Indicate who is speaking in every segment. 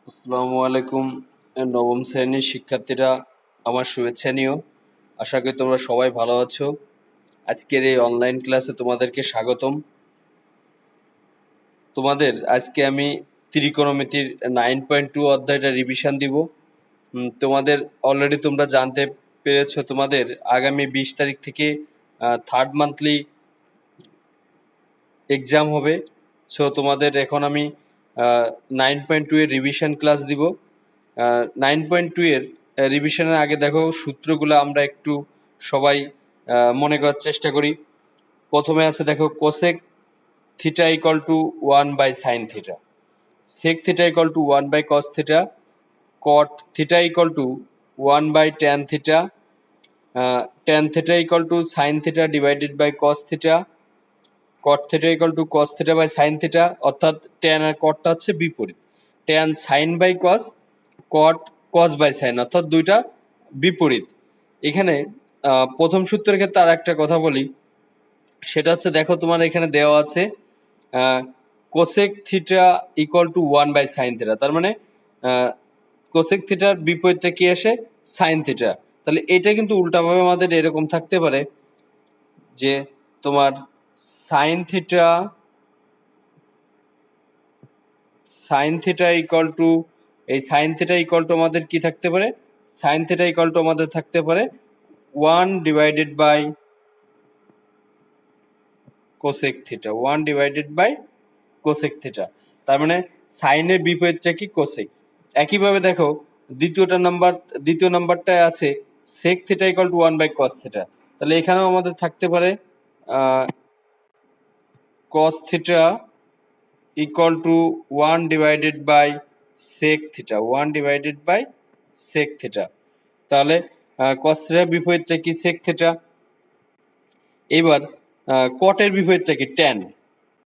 Speaker 1: আসসালামু আলাইকুম। নবম শ্রেণীর শিক্ষার্থীরা, আমার শুভেচ্ছা নিও। আশা করি তোমরা সবাই ভালো আছো। আজকের এই অনলাইন ক্লাসে তোমাদেরকে স্বাগতম। তোমাদের আজকে আমি ত্রিকোণমিতির 9.2 অধ্যায়টা রিভিশন দিব। তোমাদের অলরেডি তোমরা জানতে পেরেছো তোমাদের আগামী 20 তারিখ থেকে থার্ড মান্থলি এক্সাম হবে। সো তোমাদের এখন আমি 9.2 এর রিভিশন ক্লাস দিব। 9.2 এর রিভিশনের আগে দেখো সূত্রগুলো আমরা একটু সবাই মনে করার চেষ্টা করি। প্রথমে আছে দেখো cosec theta equal to 1/sin theta, sec theta equal to 1/cos theta, cot theta equal to 1/tan theta, tan theta equal to sin theta divided by cos theta, cot theta equal to cos theta by sin theta, অর্থাৎ tan আর cotটা হচ্ছে বিপরীত। tan sin বাই cos, cot cos বাই sin, অর্থাৎ দুইটা বিপরীত। এখানে প্রথম সূত্রের ক্ষেত্রে আর একটা কথা বলি, সেটা হচ্ছে দেখো তোমার এখানে দেওয়া আছে cosec theta equal to 1/sin theta, তার মানে কোসেক থিটার বিপরীতটা কি আসে? Sine theta. তাহলে এটা কিন্তু উল্টাভাবে আমাদের এরকম থাকতে পারে যে তোমার সাইন থিটা ইকুয়াল টু, এই সাইন থিটা ইকুয়াল টু আমাদের কি থাকতে পারে? সাইন থিটা ইকুয়াল টু আমাদের থাকতে পারে 1 divided by cosec theta, 1 divided by cosec theta. তার মানে সাইনের বিপরীতটা কি? কোসেক। একইভাবে দেখো দ্বিতীয় নাম্বারটায় আছে sec theta equal to 1/cos theta. তাহলে এখানেও আমাদের থাকতে পারে cos theta equal to 1 divided by sec theta, 1 divided by sec theta. তাহলে cos থিটার বিপরীতটা কি? sec theta. এবার cot এর বিপরীতটা কি? tan।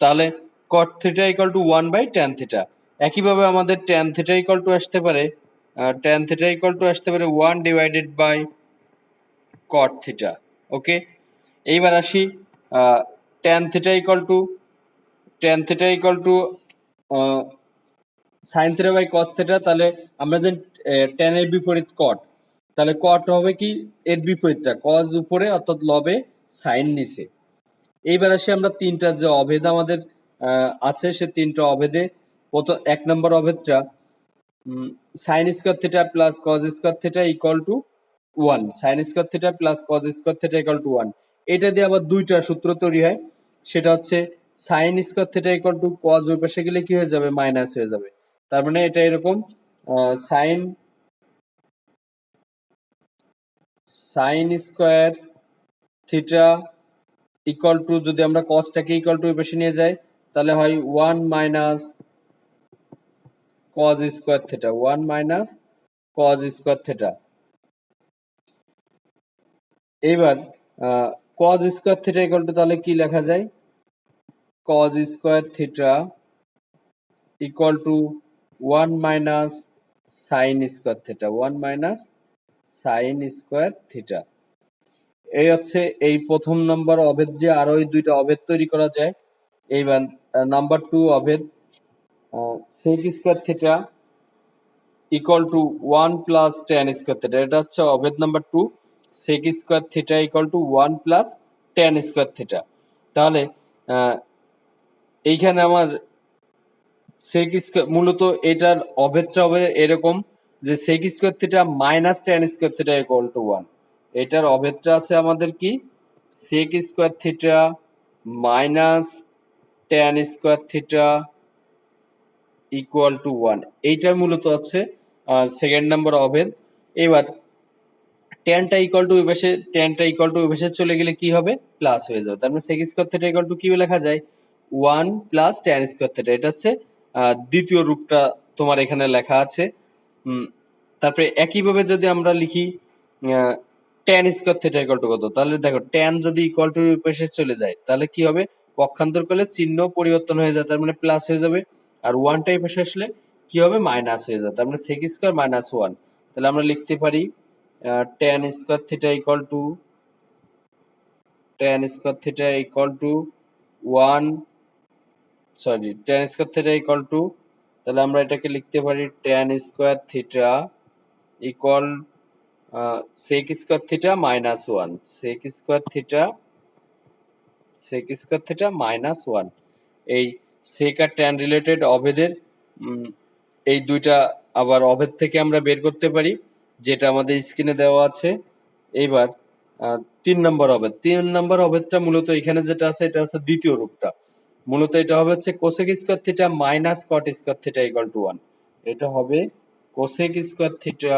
Speaker 1: তাহলে cot theta equal to 1/tan theta. একইভাবে আমাদের tan থিটা ইকুয়াল টু আসতে পারে 1 divided by cot theta. Okay, এইবার আসি tan theta equal to sine theta by cos theta. তাহলে আমরা যে tan এর বিপরীত cot, তাহলে cot হবে কি? এর বিপরীতটা cos উপরে, অর্থাৎ লবে, সাইন নিচে। এইবার আসি আমরা তিনটা যে অভেদ আমাদের আছে, সে তিনটা অভেদে প্রথম 1 নম্বর অভেদটা sine square theta plus cos square theta equal to 1, sine square theta plus cos square theta equal to 1। এটা দিয়ে আবার দুইটা সূত্র তৈরি হয়, সেটা হচ্ছে sine square theta equal to cos ওই পাশে গেলে কি হয়ে যাবে? মাইনাস হয়ে যাবে। তার মানে এটা এরকম sign square theta equal two, যদি আমরা কজটাকে ইকুয়াল টু ওই পাশে নিয়ে যাই তাহলে হয় 1 minus cos square theta, 1 minus cos square theta. এবার cos square theta equal two তাহলে কি লেখা যায়? cos square theta equal to 1 minus sin square theta, 1 minus sin square theta. এই হচ্ছে এই প্রথম নম্বর অভেদ। যে আরো এই দুইটা অভেদ তৈরি করা যায়। এইবার নাম্বার 2 অভেদ sec square theta equal to 1 plus tan square theta. এটা হচ্ছে অভেদ number 2, sec square theta equal to 1 plus tan square theta. তাহলে এইখানে আমার sec স্কয়ার, মূলত এটার অভেদটা হবে এরকম যে sec square theta minus tan square theta equal to 1। এটার অভেদটা আছে আমাদের কি? sec square theta minus tan square theta equal to 1। এইটা মূলত হচ্ছে সেকেন্ড নাম্বার অভেদ। এবার ট্যানটা ইকুয়াল টু ওই পাশে চলে গেলে কি হবে? প্লাস হয়ে যাবে। তার মানে sec square theta equal two কি লেখা যায়? 1 প্লাস tan স্কয়ার থিটা। এটা হচ্ছে দ্বিতীয় রূপটা তোমার এখানে লেখা আছে। তারপরে একইভাবে যদি আমরা লিখি tan square theta equal to কত, তাহলে দেখো tan যদি ইকুয়াল টু ওই পাশে চলে যায় তাহলে কি হবে? পক্ষান্তর করলে চিহ্ন পরিবর্তন হয়ে যায়, তার মানে প্লাস হয়ে যাবে। আর 1 টা এই পাশে আসলে কি হবে? মাইনাস হয়ে যাবে। তার মানে sec স্কয়ার মাইনাস 1। তাহলে আমরা লিখতে পারি tan square theta equal to 1 tan square theta equal two তাহলে আমরা এটাকে লিখতে পারি tan square theta equal sec square theta minus 1, sec square theta minus 1। এই sec আর tan রিলেটেড অভেদের এই দুইটা আবার অভেদ থেকে আমরা বের করতে পারি, যেটা আমাদের স্ক্রিনে দেওয়া আছে। এইবার 3 নম্বর অভেদটা মূলত এখানে যেটা আছে এটা হচ্ছে দ্বিতীয় রূপটা। মূলত এটা হবে হচ্ছে cosec square theta minus caught square theta equal to 1। এটা হবে কোসেক স্কোয়ার থিটা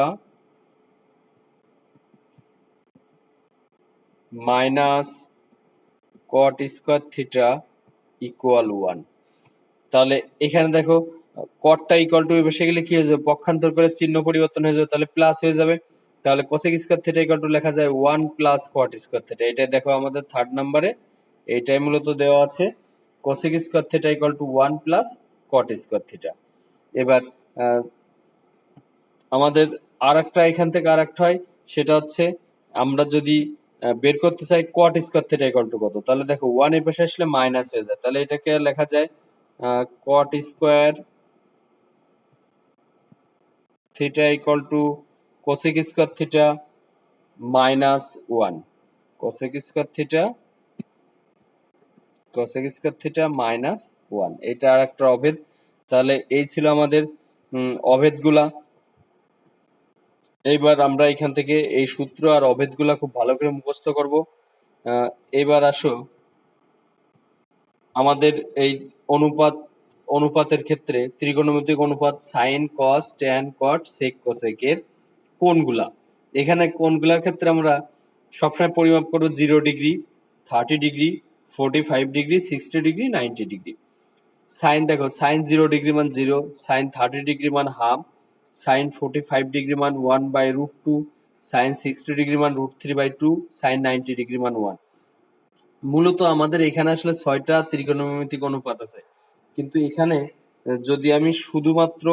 Speaker 1: মাইনাস কট স্কোয়ার থিটা ইকুয়াল 1। তাহলে এখানে দেখো কটটা ইকুয়াল টু বসে গেলে কি হয়ে যাবে, পক্ষান্তর করে চিহ্ন পরিবর্তন হয়ে যাবে, তাহলে প্লাস হয়ে যাবে। তাহলে cosec square theta equal two লেখা যায় 1 প্লাস কট স্কোয়ার থিটা। এটা দেখো আমাদের 3rd নম্বরে এইটাই মূলত দেওয়া আছে, cosec square theta equal to 1 plus cot square theta. এবার আমাদের আরেকটা এখান থেকে আরেকটা হয়, সেটা হচ্ছে আমরা যদি বের করতে চাই কট স্কোয়ার থিটা ইকুয়াল টু কত, তাহলে দেখো 1 এর পাশে আসলে মাইনাস হয়ে যায়, তাহলে এটাকে লেখা যায় কট square theta equal two cosec square theta minus 1, cosec square theta minus 1। এটা আর একটা অভেদ। তাহলে এই ছিল আমাদের অভেদগুলা। এইবার আমরা এখান থেকে এই সূত্র আর অভেদগুলা খুব ভালো করে মুখস্থ করব। এবার আসো আমাদের এই অনুপাতের ক্ষেত্রে ত্রিকোণমিতিক অনুপাত sine cos tan cot sec cosec এর কোণগুলা। এখানে কোণগুলার ক্ষেত্রে আমরা সবসময় পরিমাপ করব 0 degree, 30 degree, 45 degree, 60 degree, 90 degree. Sine দেখো সাইন 0 ডিগ্রি মান 0, সাইন 30 ডিগ্রি মান হাফ, সাইন 45 ডিগ্রি মান 1/√2, সাইন 60 ডিগ্রি মান √3/2, সাইন 90 ডিগ্রি মান 1। মূলত আমাদের এখানে আসলে 6টা ত্রিকোণমিতিক অনুপাত আছে, কিন্তু এখানে যদি আমি শুধুমাত্র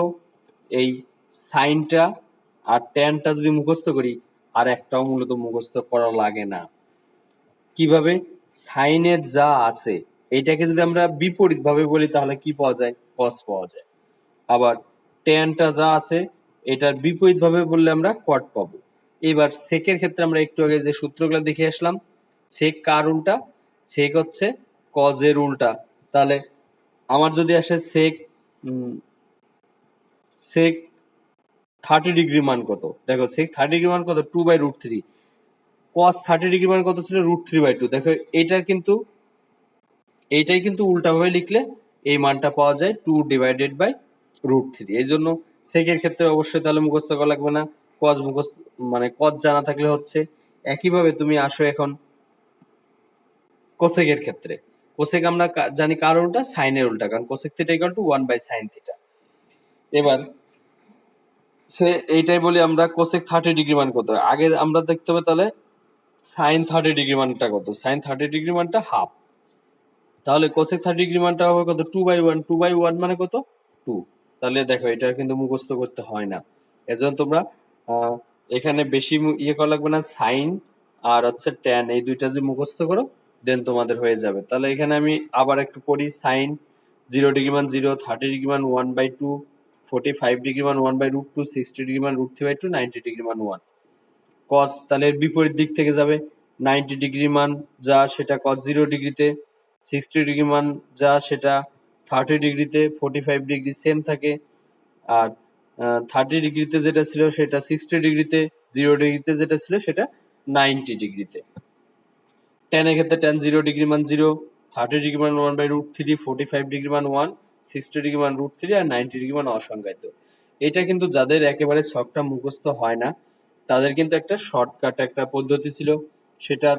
Speaker 1: এই সাইনটা আর ট্যানটা যদি মুখস্থ করি, আর একটাও মূলত মুখস্থ করা লাগে না। কিভাবে? সাইনের যা আছে এটাকে যদি আমরা বিপরীত ভাবে বলি তাহলে কি পাওয়া যায়, কস পাওয়া যায়। আবার ট্যানটা যা আছে এটার বিপরীত ভাবে বললে আমরা কট পাবো। এবার সেকের ক্ষেত্রে আমরা একটু আগে যে সূত্রগুলো দেখে আসলাম, সেক কার উল্টা, সেক হচ্ছে কজের উল্টা। তাহলে আমার যদি আসে সেক 30 ডিগ্রি মান কত, দেখো সেক 30 ডিগ্রি মান কত 2/√3, কস 30 ডিগ্রি মান কত ছিল √3/2। দেখো এইটাই কিন্তু উল্টাভাবে লিখলে এই মানটা পাওয়া যায় 2/√3। এই জন্য সেকের ক্ষেত্রে অবশ্যই তাহলে মুখস্থ করা লাগবে না, কস মুখস্থ মানে কস জানা থাকলে হচ্ছে। একইভাবে তুমি আসো এখন কোসেকের ক্ষেত্রে। কোসেক আমরা জানি কার উল্টা, সাইনের উল্টা, কারণ cosec theta equal to 1/sin theta. এবার এইটাই বলি আমরা কোসেক 30 ডিগ্রি মান কত, আগে আমরা দেখতে হবে তাহলে সাইন 30 ডিগ্রি মানটা কত, সাইন 30 ডিগ্রি মানটা হাফ। তাহলে কোসেক 30 ডিগ্রি মানটা হবে কত 2/1, 2/1 মানে কত 2। তাহলে দেখো এটা কিন্তু মুখস্থ করতে হয় না, এজন্য তোমরা এখানে বেশি ইয়ে করা লাগবে না, সাইন আর হচ্ছে ট্যান এই দুইটা যদি মুখস্থ করো দেন তোমাদের হয়ে যাবে। তাহলে এখানে আমি আবার একটু পড়ি, সাইন 0 ডিগ্রি মান 0, 30 ডিগ্রি মান 1/2, 45 ডিগ্রি মান 1/√2, 60 ডিগ্রি মান √3/2, 90 ডিগ্রি মান 1। কস তাহলে এর বিপরীত দিক থেকে যাবে, 90 ডিগ্রি মান যা সেটা কস 0 ডিগ্রিতে, 60 ডিগ্রি মান যা সেটা 30 ডিগ্রিতে, 45 ডিগ্রি সেম থাকে, আর 30 ডিগ্রিতে যেটা ছিল সেটা 60 ডিগ্রিতে, 0 ডিগ্রিতে যেটা ছিল সেটা 90 ডিগ্রিতে। tan এর ক্ষেত্রে tan 0 ডিগ্রি মান 0, 30 ডিগ্রি মান 1/√3, 45 ডিগ্রি মান 1, 60 ডিগ্রি মান √3 আর 90 ডিগ্রি মান অসংজ্ঞায়িত। এটা কিন্তু যাদের একেবারে ছকটা মুখস্থ হয় না তাদের কিন্তু একটা শর্টকাট একটা পদ্ধতি ছিল, সেটা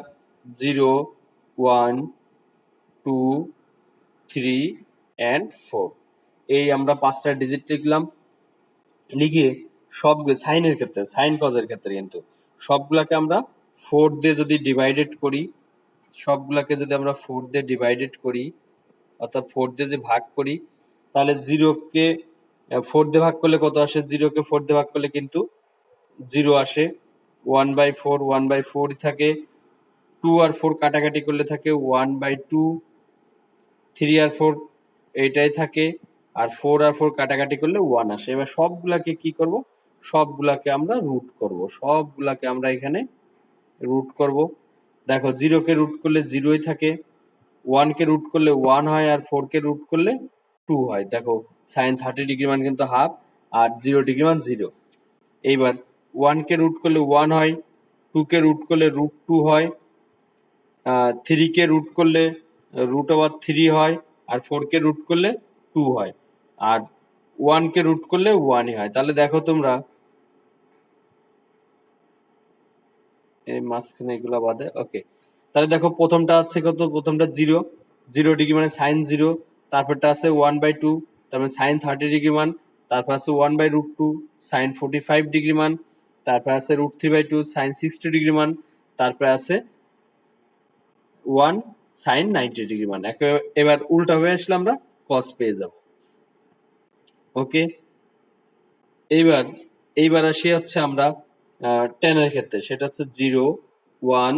Speaker 1: 0, 1, 2, 3 and 4। এই আমরা 5টা ডিজিট লিখলাম, লিখে সব সাইনের ক্ষেত্রে, সাইন কজের ক্ষেত্রে কিন্তু সবগুলাকে আমরা 4 দিয়ে যদি ডিভাইডেড করি, সবগুলাকে যদি আমরা 4 দিয়ে ডিভাইডেড করি অর্থাৎ 4 দিয়ে যদি ভাগ করি, তাহলে 0 কে 4 দিয়ে ভাগ করলে কত আসে, 0 কে 4 দিয়ে ভাগ করলে কিন্তু 0 আসে, 1/4 1/4 থাকে, 2 আর 4 কাটাকাটি করলে থাকে 1/2, 3 আর 4 এইটাই থাকে, আর 4 কাটাকাটি করলে 1 আসে। এবার সবগুলাকে কি করব, সবগুলাকে আমরা রুট করব, সবগুলাকে আমরা এখানে রুট করব। দেখো 0 কে রুট করলে 0ই থাকে, 1 কে রুট করলে 1 হয়, আর 4 কে রুট করলে 2 হয়। দেখো সাইন 30 ডিগ্রি মান কিন্তু হাফ, আর 0 ডিগ্রি মান 0। এইবার 1 কে রুট করলে 1 হয়, 2 কে রুট করলে √2 হয়, 3 কে রুট করলে √3 হয়, আর 4 কে রুট করলে 2 হয়, আর 1 কে রুট করলে 1ই হয়। তাহলে দেখো তোমরা এই মাঝখানে এগুলা বাদে, ওকে। তাহলে দেখো প্রথমটা আছে কত, প্রথমটা 0, 0 ডিগ্রি মানে সাইন 0, তারপরটা আছে 1/2, তার মানে সাইন 30 ডিগ্রি মান, তারপর আছে 1/√2 সাইন 45 ডিগ্রি মান, তারপর আছে √3/2 সাইন 60 ডিগ্রি মান, তারপরে আছে 1 সাইন 90 ডিগ্রি মান। এবার উল্টা হয়ে আসলে আমরা কস পেয়ে যাব। ওকে, এইবার এইবার আসি হচ্ছে আমরা 10 এর ক্ষেত্রে, সেটা হচ্ছে 0, 1,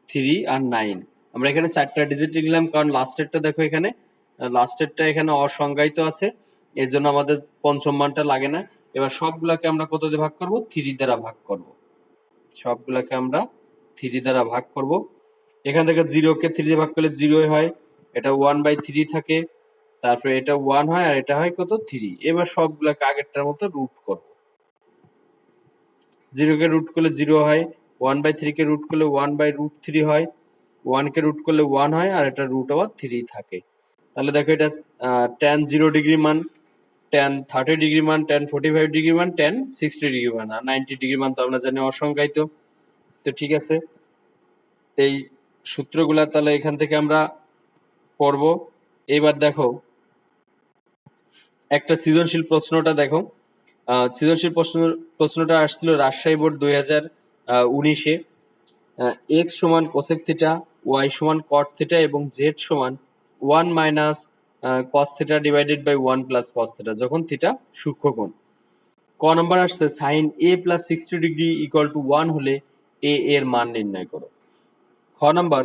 Speaker 1: 3 আর 9। আমরা এখানে 4টা ডিজিট লিখলাম, কারণ লাস্টেরটা দেখো এখানে, লাস্টেরটা এখানে অসংজ্ঞায়িত আছে, এর জন্য আমাদের পঞ্চম মানটা লাগে না। এবার সবগুলাকে আমরা কত দিয়ে ভাগ করব, 3 দ্বারা ভাগ করব। সবগুলাকে আমরা 3 দ্বারা ভাগ করব। এখান থেকে 0 কে 3 দিয়ে ভাগ করলে 0ই হয়, এটা 1/3 থাকে, তারপরে এটা 1 হয়, আর এটা হয় কত, 3। এবার সবগুলাকে আগেরটার মতো রুট করব। 0 কে রুট করলে 0 হয়, 1/3 কে রুট করলে 1/√3 হয়, 1 কে রুট করলে 1 হয়, আর এটা √3 থাকে। তাহলে দেখো এটা tan 0 ডিগ্রি মান, tan 30 ডিগ্রি মান, tan 45 ডিগ্রি মান, tan 60 ডিগ্রি মান, আর 90 ডিগ্রি মান তো আমরা জানি অসংজ্ঞায়িত। তো ঠিক আছে, এই সূত্রগুলা তাহলে এখান থেকে আমরা পড়ব। এবার দেখো একটা সৃজনশীল প্রশ্নটা দেখো, সৃজনশীল প্রশ্নটা আসছিল রাজশাহী বোর্ড 2019-এ। এক্স সমান কোসেক থিটা, ওয়াই সমান কট থিটা, এবং জেড সমান 1 minus cos theta divided by 1 plus cos theta, যখন থিটা সূক্ষ্মকোণ। ক নম্বর আসছে sine a plus 60 degree equal to 1 হলে a এর মান নির্ণয় করো। খ নম্বর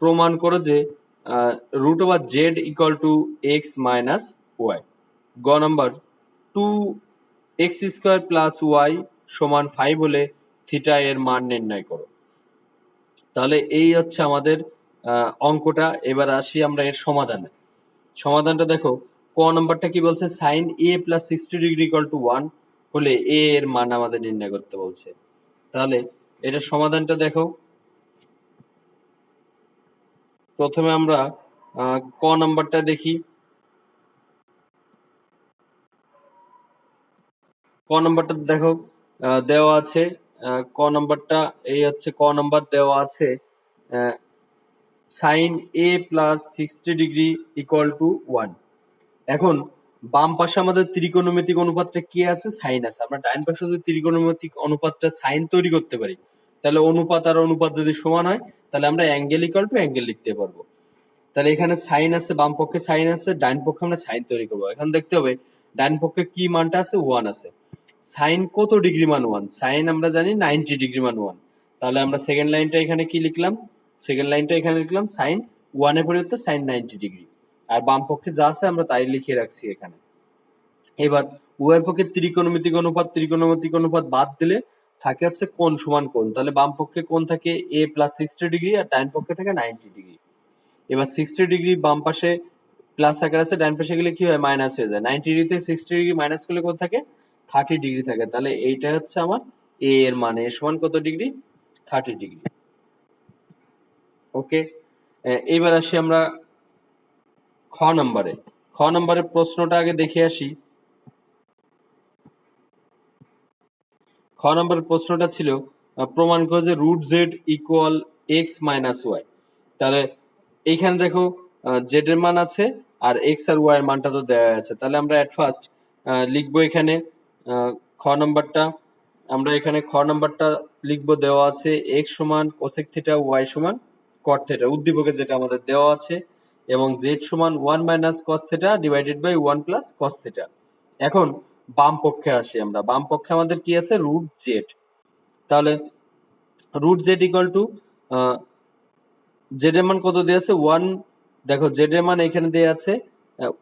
Speaker 1: প্রমাণ করো যে √z equal to X minus Y. গ নম্বর 2x² প্লাস ওয়াই সমান 5 হলে থিটা এর মান নির্ণয় করো। তাহলে এই হচ্ছে আমাদের অঙ্কটা। এবার আসি আমরা এর সমাধানে। সমাধানটা দেখো, ক নম্বরটা কি বলছে, sine a plus 60 degree equal to 1 হলে a এর মান আমাদের নির্ণয় করতে বলছে। তাহলে এটা সমাধানটা দেখো, প্রথমে আমরা ক নম্বরটা দেখি। ক নম্বরটা দেখো দেওয়া আছে, ক নম্বরটা এই হচ্ছে, ক নম্বর দেওয়া আছে sine a plus 60 degree equal to 1। এখন বাম পাশে আমাদের ত্রিকোণমিতিক অনুপাতটা কি আছে, সাইন আছে। আমরা ডান পাশে যদি ত্রিকোণমিতিক অনুপাতটা সাইন তৈরি করতে পারি, তাহলে অনুপাত আর অনুপাত যদি সমান হয়, তাহলে আমরা অ্যাঙ্গেল ইকুয়াল টু অ্যাঙ্গেল লিখতে পারবো। তাহলে এখানে সাইন আছে, বাম পক্ষে সাইন আছে, ডান পক্ষে আমরা সাইন তৈরি করবো। এখন দেখতে হবে ডান পক্ষে কি মানটা আছে, 1 আছে। সাইন কত ডিগ্রি মান 1, সাইন আমরা জানি 90 ডিগ্রি মান 1। তাহলে আমরা সেকেন্ড লাইনটা এখানে কি লিখলাম, সেকেন্ড লাইনটা এখানে লিখলাম সাইন 1 এর পরিবর্তে সাইন 90 ডিগ্রি, আর বাম পক্ষে যা আছে আমরা তাই লিখে রাখছি এখানে। এবার উভয় পক্ষে ত্রিকোণমিতিক অনুপাত বাদ দিলে থাকে হচ্ছে কোণ সমান কোণ। তাহলে বাম পক্ষে কোণ থাকে a প্লাস 60 ডিগ্রি, আর ডান পক্ষে থাকে 90 ডিগ্রি। এবার 60 ডিগ্রি বাম পাশে প্লাস আকার আছে, ডান পাশে গেলে কি হয়, মাইনাস হয়ে যায়। 90 ডিগ্রিতে 60 ডিগ্রি মাইনাস করলে কত থাকে, 30 ডিগ্রি থাকে। তাহলে এইটা হচ্ছে আমার a এর মান, a সমান কত ডিগ্রি, 30 ডিগ্রি। ওকে, এইবার আসি আমরা খ নম্বরে। খ নম্বরের প্রশ্নটা আগে দেখে আসি। খ নম্বরের প্রশ্নটা ছিল প্রমাণ করো যে √z equal X minus Y. তাহলে এইখানে দেখো জেড এর মান আছে, আর এক্স আর ওয়াই এর মানটা তো দেওয়া আছে। তাহলে আমরা এট ফার্স্ট লিখবো এখানে খ নম্বরটা, আমরা এখানে খ নম্বরটা লিখবো, দেওয়া আছে এক্স সমান কোসেক থিটা, ওয়াই সমান কট থিটা, উদ্দীপকে যেটা আমাদের দেওয়া আছে, এবং জেড সমান 1 minus cos theta divided by 1 plus cos theta. এখন বাম পক্ষে আসি আমরা, বাম পক্ষে আমাদের কি আছে, √z। তাহলে √z ইকুয়াল টু জেড এর মান কত দেওয়া আছে, 1। দেখো জেড এর মান এখানে দেওয়া আছে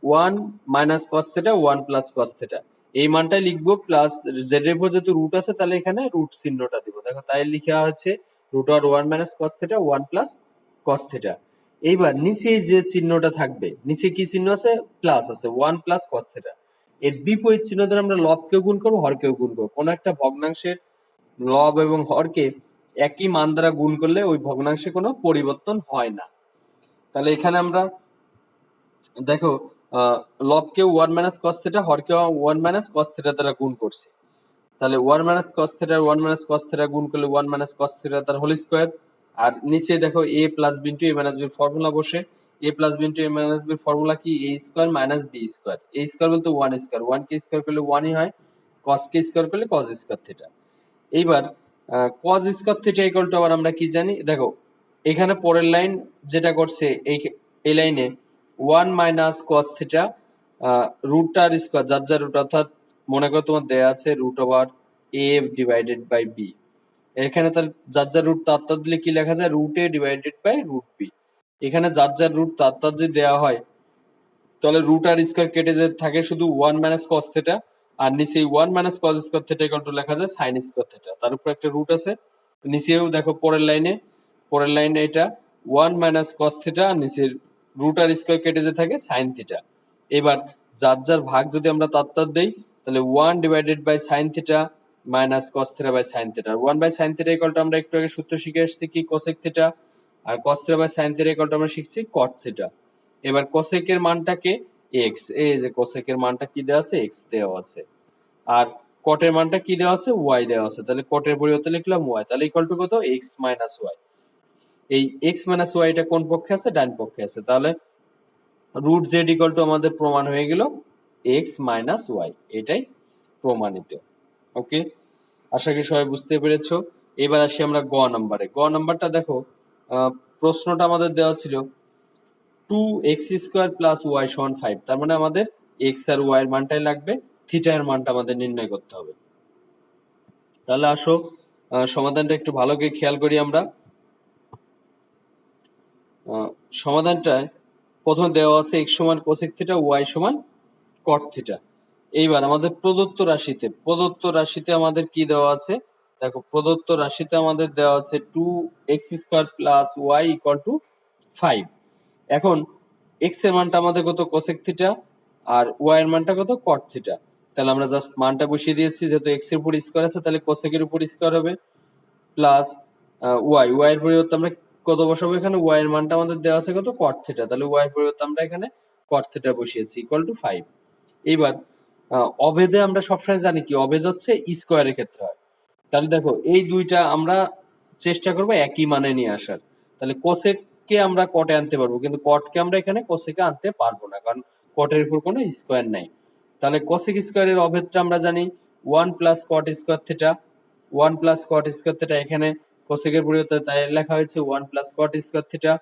Speaker 1: one minus cos theta one plus cos theta, এই মানটাই লিখবো। প্লাস জেড এর উপর যেহেতু রুট আছে তাহলে এখানে রুট চিহ্নটা দিব। দেখো তাই লিখা আছে রুট আর one minus cos theta one plus cos theta. এইবার নিচে যে চিহ্নটা থাকবে, নিচে কি চিহ্ন আছে? প্লাস আছে, ওয়ান প্লাস কস থেটা। এর বিপরীত চিহ্ন দ্বারা আমরা লবকেও গুণ করবো, হরকেও গুণ করবো। কোন একটা ভগ্নাংশের লব এবং হরকে একই মান দ্বারা গুণ করলে ওই ভগ্নাংশে কোনো পরিবর্তন হয় না। তাহলে এখানে আমরা দেখো লবকে ওয়ান মাইনাস কস থেটা, হরকে ওয়ান মাইনাস কস থেটা দ্বারা গুণ করছি। তাহলে one minus cos theta one minus cos theta গুণ করলে ওয়ান মাইনাস কস থেটা তার হোল স্কোয়ার। আর নিচে দেখো A plus B into A minus বির ফর্মুলা বসে, A plus B into A minus বির ফর্মুলা কি? A square minus B square. A square বলতে ওয়ান স্কোয়ার, ওয়ান কে স্কোয়ার করলে ওয়ানই হয়, কস কে স্কোয়ার করলে কস স্কোয়ার থেটা। এইবার cos square theta equal two আবার আমরা কি জানি? দেখো এখানে পরের লাইন যেটা করছে এই লাইনে one minus cos theta root আর স্কোয়ার, যার যার রুট, অর্থাৎ মনে করো তোমার দেয়া আছে root over A divided by B. এখানে তার যার যার রুট তার তার দিলে কি লেখা যায়? Root A divided by root B. এখানে যার যার রুট তার তার যদি দেওয়া হয় তাহলে রুট আর স্কোয়ার কেটে যে থাকে শুধু ওয়ান মাইনাস কস থেটা, আর নিচে one minus cos square theta equal to লেখা যায় সাইন স্কোয়ার থেটা। তার উপর একটা রুট আছে। নিচেও দেখো পরের লাইনে এটা ওয়ান মাইনাস কস থেটা, আর নিচের রুট আর স্কোয়ার কেটে যে থাকে সাইন থিটা। এবার যার যার ভাগ যদি আমরা তার দেই তাহলে one divided by sine theta minus cos theta by sine theta. One by sine theta equal to আমরা একটু আগে সূত্র শিখে আসছি কি? Cosec theta. আর cos theta by sine theta equal to আমরা শিখছি কট থিটা। এবার কোসেকের মানটাকে এক্স, এই যে কোসেকের মানটা কি দেওয়া আছে? এক্স দেওয়া আছে। আর কটের মানটা কি দেওয়া আছে? ওয়াই দেওয়া আছে। তাহলে কটের পরিবর্তে লিখলাম ওয়াই, তাহলে ইকুয়াল টু কত? X minus Y. এই এক্স মাইনাস ওয়াই এটা কোন পক্ষে আছে? ডান পক্ষে আছে। তাহলে রুট জেড ইকুয়াল টু আমাদের প্রমাণ হয়ে গেল এক্স মাইনাস ওয়াই, এটাই প্রমাণিত। ওকে, আশা করি সবাই বুঝতে পেরেছো। এবার আসি আমরা গ নাম্বারে। গ নাম্বারটা দেখো, প্রশ্নটা আমাদের দেওয়া ছিল two X square plus Y সমান ফাইভ। তার মানে আমাদের এক্স আর ওয়াই এর মানটাই লাগবে, থিটা এর মানটা আমাদের নির্ণয় করতে হবে। তাহলে আসো সমাধানটা একটু ভালো করে খেয়াল করি আমরা। সমাধানটায় প্রথমে দেওয়া আছে এক্স সমান কোসেক থিটা, ওয়াই সমান কট থিটা। এইবার আমাদের প্রদত্ত রাশিতে আমাদের কি দেওয়া আছে? দেখো প্রদত্ত রাশিতে আমাদের দেওয়া আছে two X square plus Y equal to five. এখন এক্স এর মানটা আমাদের কত? কোসেক থিটা, আর ওয়াই এর মানটা কত? কট থিটা। তাহলে আমরা জাস্ট মানটা বসিয়ে দিয়েছি, যেহেতু এক্স এর উপর স্কোয়ার আছে তাহলে কোসেকের উপর স্কোয়ার হবে, প্লাস ওয়াই এর পরিবর্তে আমরা কত বসাবো? এখানে ওয়াই এর মানটা আমাদের দেওয়া আছে কত? কট থিটা। তাহলে ওয়াই এর পরিবর্তে আমরা এখানে কট থিটা বসিয়েছি ইকুয়াল টু ফাইভ। এইবার অভেদে আমরা সবসময় জানি কি? অভেদ হচ্ছে স্কোয়ারের ক্ষেত্রে হয়। তাহলে দেখো এই দুইটা আমরা চেষ্টা করবো একই মানে নিয়ে আসার। তাহলে কোসেককে আমরা কটে আনতে পারবো, কিন্তু কটকে আমরা এখানে কোসেকে আনতে পারবো না, কারণ কটের উপর কোনো স্কোয়ার নাই। তাহলে কোসেক স্কোয়ারের অভেদটা আমরা জানি one plus cot square theta. One plus cot square theta, এখানে কোসেকের পরিবর্তে তাই লেখা হয়েছে one plus cot square theta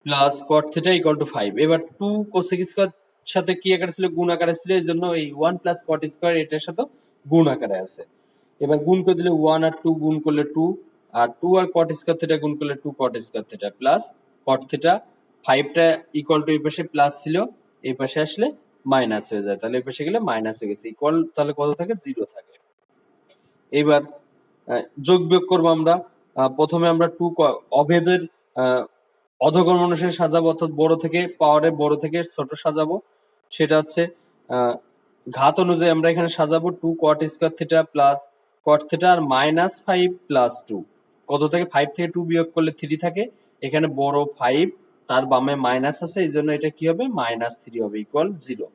Speaker 1: plus cot theta equal to five. এবার টু কোসেক স্কোয়ার সাথে কি আকারে ছিল? গুণ আকারে ছিল, এই জন্য এই ওয়ান প্লাস কট স্কোয়ার এটার সাথে গুণ আকারে আছে। এবার গুণ করে দিলে ওয়ান আর টু গুণ করলে টু, আর টু আর কট স্কোয়ার থিটা গুণ করলে two cot square theta plus cot theta. ফাইভটা ইকুয়াল টু এই পাশে প্লাস ছিল, এই পাশে আসলে মাইনাস হয়ে যায়, তাহলে এই পাশে গেলে মাইনাস হয়ে গেছে, ইকুয়াল তাহলে কত থাকে? জিরো থাকে। এবার যোগ বিয়োগ করবো আমরা। প্রথমে আমরা টু অভেদের অধগণ অনুসারে সাজাবো, অর্থাৎ বড় থেকে পাওয়ারে বড় থেকে ছোট সাজাবো। সেটা হচ্ছে ঘাত অনুযায়ী আমরা এখানে সাজাবো two cot square theta plus cot theta আর মাইনাস ফাইভ প্লাস টু। কত থেকে? ফাইভ থেকে টু বিয়োগ করলে থ্রি থাকে, এখানে বড় ফাইভ, তার বামে মাইনাস আছে, এই জন্য এটা কি হবে? মাইনাস থ্রি হবে ইকুয়াল জিরো।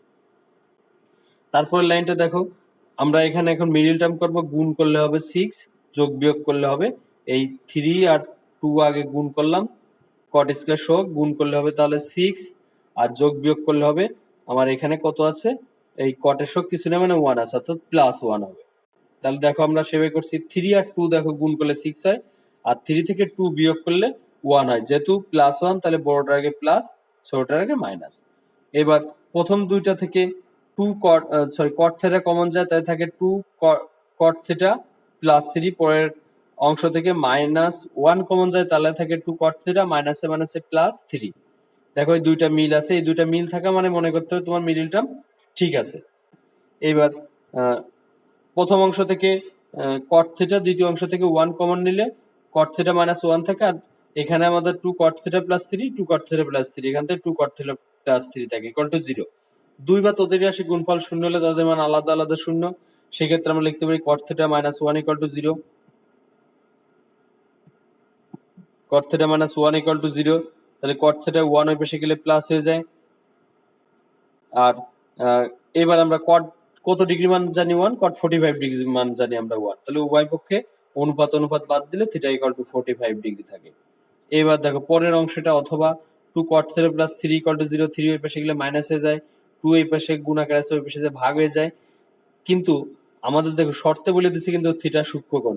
Speaker 1: তারপরে লাইনটা দেখো, আমরা এখানে এখন মিডিল টার্ম করবো, গুণ করলে হবে সিক্স, যোগ বিয়োগ করলে হবে এই থ্রি আর টু আগে গুণ করলাম, কট স্কোয়ার সহ গুণ করলে হবে তাহলে সিক্স, আর যোগ বিয়োগ করলে হবে আমার এখানে কত আছে? এই কটের সহ কিছু না মানে ওয়ান আছে, অর্থাৎ প্লাস ওয়ান হবে। তাহলে দেখো আমরা সেভাবে করছি, থ্রি আর টু দেখো গুণ করলে সিক্স হয়, আর থ্রি থেকে টু বিয়োগ করলে ওয়ান হয়, যেহেতু প্লাস ওয়ান তাহলে বড়টার আগে প্লাস ছোটটার আগে মাইনাস। এবার প্রথম দুইটা থেকে two cot cot theta common যায়, তাই থাকে two cot theta plus three. পরের অংশ থেকে মাইনাস ওয়ান কমন যায়, তাহলে থাকে টু কট থিটা মাইনাসে মাইনাসে প্লাস থ্রি। দেখো এই দুইটা মিল আছে, এই দুইটা মিল থাকা মানে মনে করতে হবে তোমার মিডল টার্ম ঠিক আছে। এবার প্রথম অংশ থেকে কট থিটা, দ্বিতীয় অংশ থেকে 1 কমন নিলে কট থিটা মাইনাস 1 থাকে, আর এখানে আমাদের 2 কট থিটা প্লাস 3, 2 কট থিটা প্লাস 3, এখান থেকে 2 কট থিটা প্লাস 3 থাকে ইকুয়াল টু 0। দুই বা ততোধিক রাশি গুণফল শূন্য হলে তাদের মান আলাদা আলাদা শূন্য, সেক্ষেত্রে আমরা লিখতে পারি কট theta minus 1 equal to 0, caught theta minus 1 equal to 0। তাহলে কট থিটা 1 ওই পাশে গেলে প্লাস হয়ে যায়। আর এবার আমরা কট কত ডিগ্রি মান জানি 1, কট 45 ডিগ্রি মান জানি আমরা 1, তাহলে উভয় পক্ষে অনুপাত অনুপাত বাদ দিলে থিটা ইকুয়াল টু 45 ডিগ্রি থাকে। এবার দেখো পরের অংশটা, অথবা 2 cot theta plus 3 equal to 0, 3 ওই পাশে গেলে মাইনাস হয়ে যায়, 2 এই পাশে গুণাকার আছে ওই পাশে যে ভাগ হয়ে যায়। কিন্তু আমাদের দেখো শর্তে বলে দিচ্ছে কিন্তু থিটা সূক্ষ্মকোণ,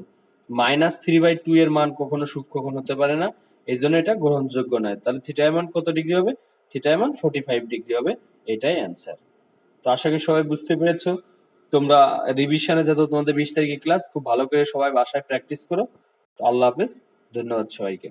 Speaker 1: -3/2 এর মান কখনো সূক্ষ্মকোণ হতে পারে না, এই জন্য এটা গ্রহণযোগ্য নয়। তাহলে থিটা এর মান কত ডিগ্রি হবে? থিটা এর মান 45 ডিগ্রি হবে, এটাই অ্যান্সার। তো আশা করি সবাই বুঝতে পেরেছো। তোমরা রিভিশনে যাতে তোমাদের 20 তারিখে ক্লাস, খুব ভালো করে সবাই বাসায় প্র্যাকটিস করো। তো আল্লাহ হাফেজ, ধন্যবাদ সবাইকে।